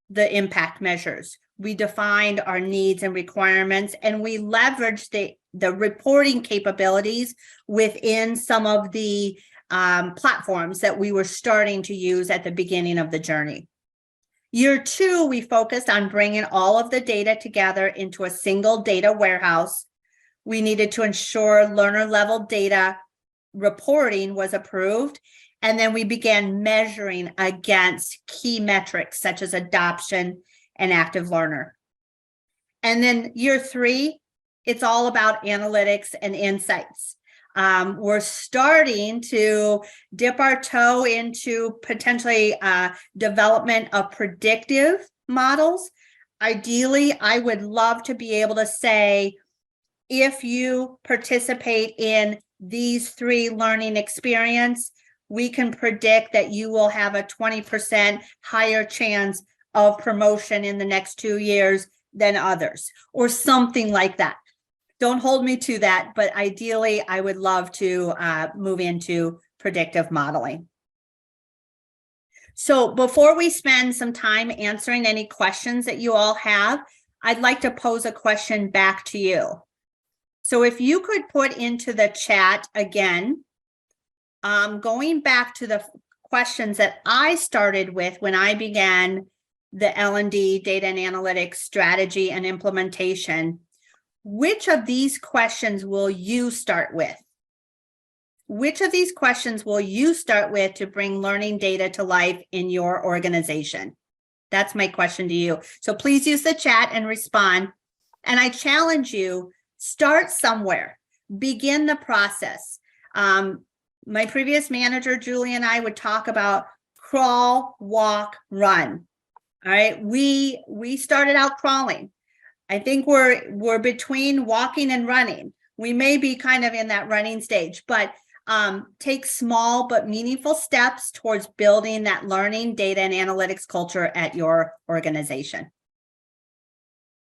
the impact measures. We defined our needs and requirements, and we leveraged the reporting capabilities within some of the platforms that we were starting to use at the beginning of the journey. Year 2, we focused on bringing all of the data together into a single data warehouse. We needed to ensure learner level data reporting was approved. And then we began measuring against key metrics such as adoption and active learner. And then year 3, it's all about analytics and insights. We're starting to dip our toe into potentially development of predictive models. Ideally, I would love to be able to say, if you participate in these 3 learning experience, we can predict that you will have a 20% higher chance of promotion in the next 2 years than others, or something like that. Don't hold me to that, but ideally, I would love to move into predictive modeling. So before we spend some time answering any questions that you all have, I'd like to pose a question back to you. So if you could put into the chat again, going back to the questions that I started with when I began the L&D data and analytics strategy and implementation, which of these questions will you start with? Which of these questions will you start with to bring learning data to life in your organization? That's my question to you. So please use the chat and respond. And I challenge you, start somewhere, begin the process. My previous manager, Julie, and I would talk about crawl, walk, run. All right, we started out crawling. I think we're between walking and running. We may be kind of in that running stage, but take small but meaningful steps towards building that learning, data, and analytics culture at your organization.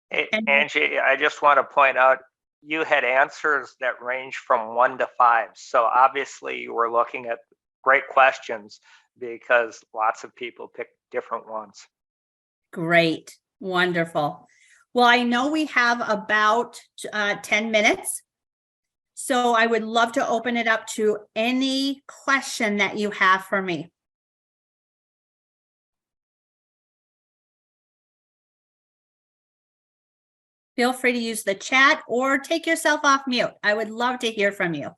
Hey, Angie, I just want to point out, you had answers that range from 1 to 5. So obviously you were looking at great questions because lots of people pick different ones. Great. Wonderful. Well, I know we have about 10 minutes. So I would love to open it up to any question that you have for me. Feel free to use the chat or take yourself off mute. I would love to hear from you.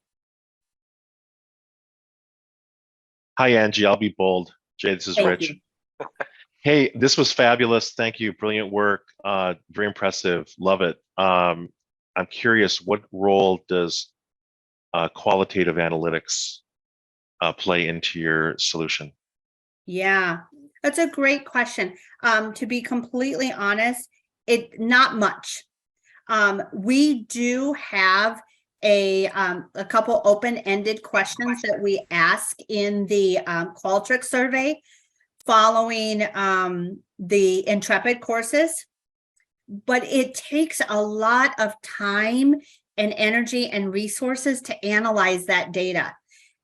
Hi, Angie. I'll be bold. Jay, this is Rich. Hey, this was fabulous. Thank you. Brilliant work. Very impressive. Love it. I'm curious, what role does qualitative analytics play into your solution? Yeah, that's a great question. To be completely honest, not much. We do have a couple open-ended questions that we ask in the Qualtrics survey following the Intrepid courses, but it takes a lot of time and energy and resources to analyze that data.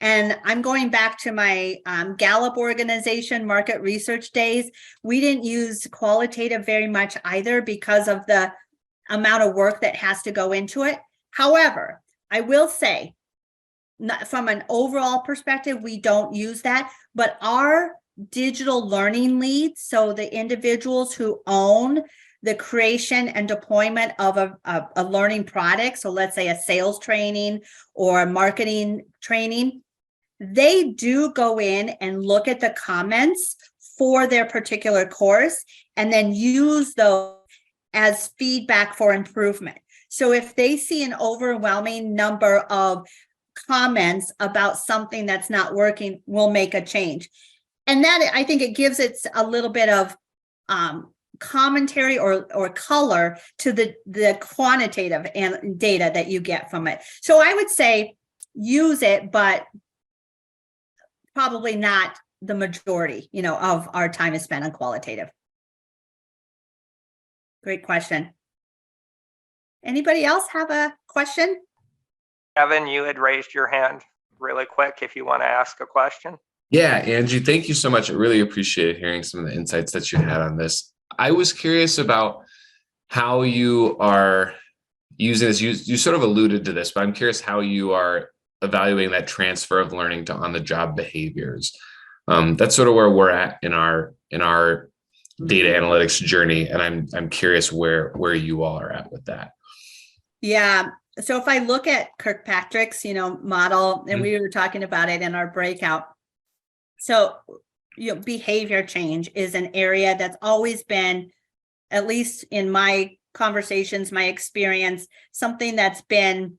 And I'm going back to my Gallup organization market research days. We didn't use qualitative very much either because of the amount of work that has to go into it. However, I will say, from an overall perspective, we don't use that, but our digital learning leads, so the individuals who own the creation and deployment of a learning product, so let's say a sales training or a marketing training, they do go in and look at the comments for their particular course and then use those as feedback for improvement. So if they see an overwhelming number of comments about something that's not working, we'll make a change. And that, I think, it gives it a little bit of commentary or color to the quantitative and data that you get from it. So I would say use it, but probably not the majority, of our time is spent on qualitative. Great question. Anybody else have a question? Kevin, you had raised your hand really quick if you want to ask a question. Yeah, Angie, thank you so much. I really appreciated hearing some of the insights that you had on this. I was curious about how you are using this. You sort of alluded to this, but I'm curious how you are evaluating that transfer of learning to on-the-job behaviors. That's sort of where we're at in our data analytics journey, and I'm curious where you all are at with that. Yeah. So if I look at Kirkpatrick's, model, and we were talking about it in our breakout. So, behavior change is an area that's always been, at least in my conversations, my experience, something that's been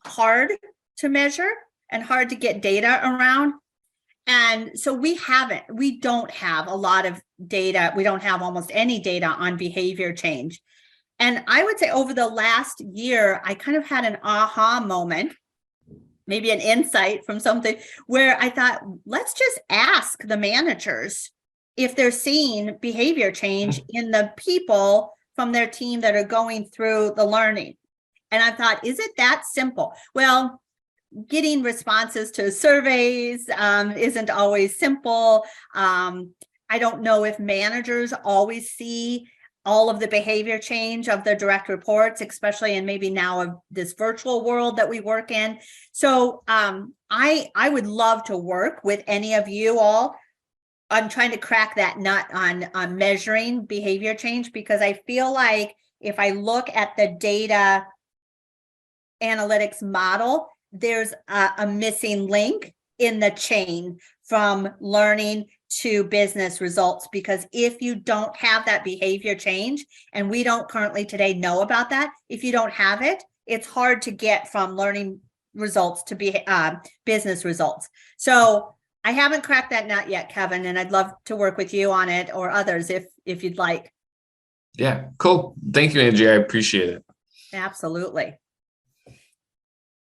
hard to measure and hard to get data around. And so we don't have a lot of data. We don't have almost any data on behavior change. And I would say over the last year, I kind of had an aha moment, maybe an insight from something where I thought, let's just ask the managers if they're seeing behavior change in the people from their team that are going through the learning. And I thought, is it that simple? Well, getting responses to surveys isn't always simple. I don't know if managers always see all of the behavior change of their direct reports, especially in maybe now of this virtual world that we work in. So I would love to work with any of you all on trying to crack that nut on measuring behavior change, because I feel like if I look at the data analytics model, there's a missing link in the chain from learning to business results, because if you don't have that behavior change, and we don't currently today know about that, if you don't have it, it's hard to get from learning results to be business results. So I haven't cracked that nut yet, Kevin, and I'd love to work with you on it or others if you'd like. Yeah, cool. Thank you, Angie. I appreciate it. Absolutely.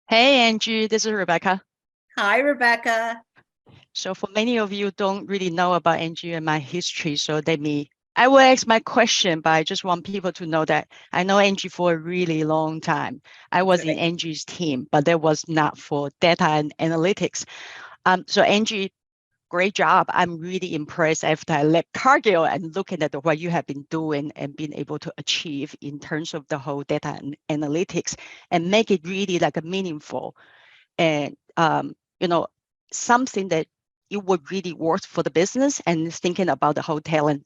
Hey, Angie, this is Rebecca. Hi, Rebecca. So for many of you don't really know about Angie and my history, so I will ask my question, but I just want people to know that I know Angie for a really long time. I was in Angie's team, but that was not for data and analytics. So Angie, great job. I'm really impressed after I left Cargill and looking at what you have been doing and being able to achieve in terms of the whole data and analytics and make it really like a meaningful and, something that it would really work for the business and thinking about the whole talent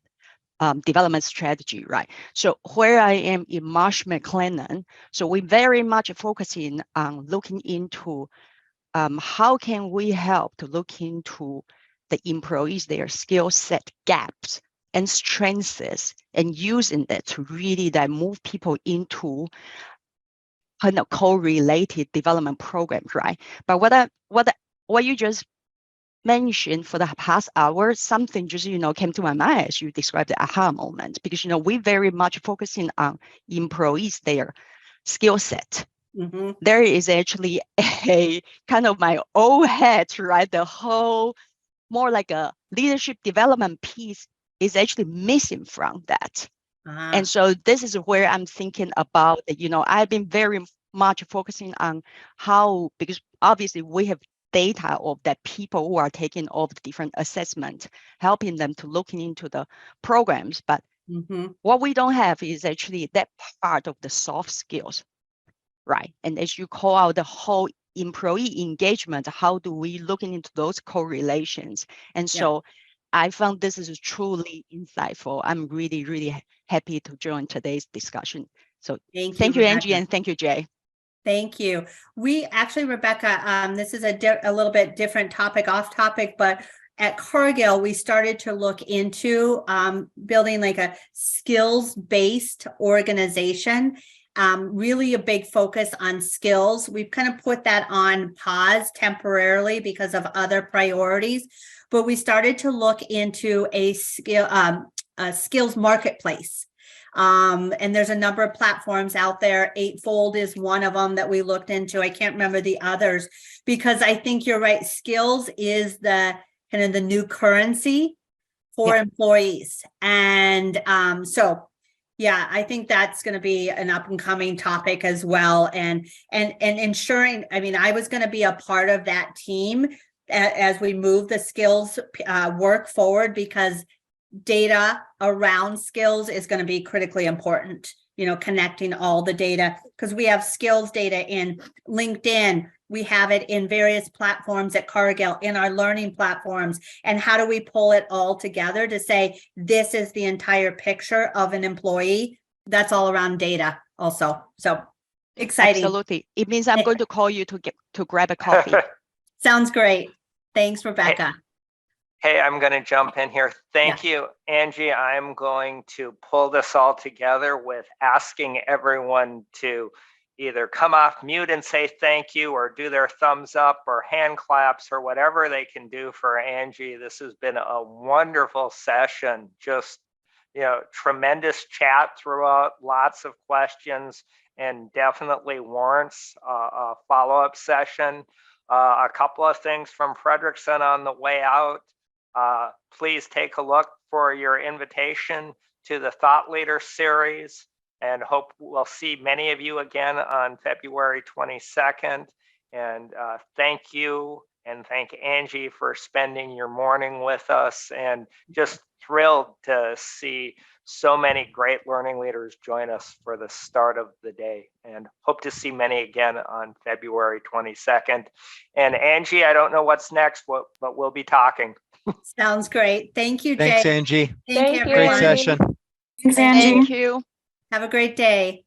development strategy, right? So where I am in Marsh McLennan, so we're very much focusing on looking into how can we help to look into the employees, their skill set gaps and strengths, and using that to really move people into kind of co-related development programs, right? But what you just mentioned for the past hour, something just came to my mind as you described the aha moment, because we're very much focusing on employees there. skill set. Mhm. There is actually a kind of my old hat, right? The whole more like a leadership development piece is actually missing from that. Ah, And so this is where I'm thinking about, I've been very much focusing on how, because obviously we have data of that people who are taking all the different assessments, helping them to looking into the programs. But mhm. what we don't have is actually that part of the soft skills, right? And as you call out the whole employee engagement, how do we looking into those correlations? And Yeah. so I found this is truly insightful. I'm really, really happy to join today's discussion. So thank you, Angie, Rebecca. and thank you, Jay. Thank you. We actually, Rebecca, this is a little bit different topic, off topic, but at Cargill, we started to look into building like a skills-based organization. Really a big focus on skills. We've kind of put that on pause temporarily because of other priorities, but we started to look into a skills marketplace. And there's a number of platforms out there. Eightfold is one of them that we looked into. I can't remember the others because I think you're right. Skills is the kind of the new currency for employees. And so yeah, I think that's going to be an up and coming topic as well. And ensuring, I mean, I was going to be a part of that team as we move the skills work forward, because data around skills is going to be critically important, connecting all the data, because we have skills data in LinkedIn. We have it in various platforms at Cargill, in our learning platforms. And how do we pull it all together to say, this is the entire picture of an employee? That's all around data also. So exciting. Absolutely. It means I'm going to call you to grab a coffee. Sounds great. Thanks, Rebecca. Hey, I'm going to jump in here. Thank you, Angie. I'm going to pull this all together with asking everyone to either come off mute and say thank you, or do their thumbs up or hand claps or whatever they can do for Angie. This has been a wonderful session. Just, tremendous chat throughout, lots of questions, and definitely warrants a follow-up session. A couple of things from Fredrickson on the way out. Please take a look for your invitation to the Thought Leader series, and hope we'll see many of you again on February 22nd. And thank you, and thank Angie for spending your morning with us, and just thrilled to see so many great learning leaders join us for the start of the day, and hope to see many again on February 22nd. And Angie, I don't know what's next, but we'll be talking. Sounds great. Thank you, Jay. Thanks, Angie. Thank you, Great everyone. session. Thanks, Angie. Thank you. Have a great day.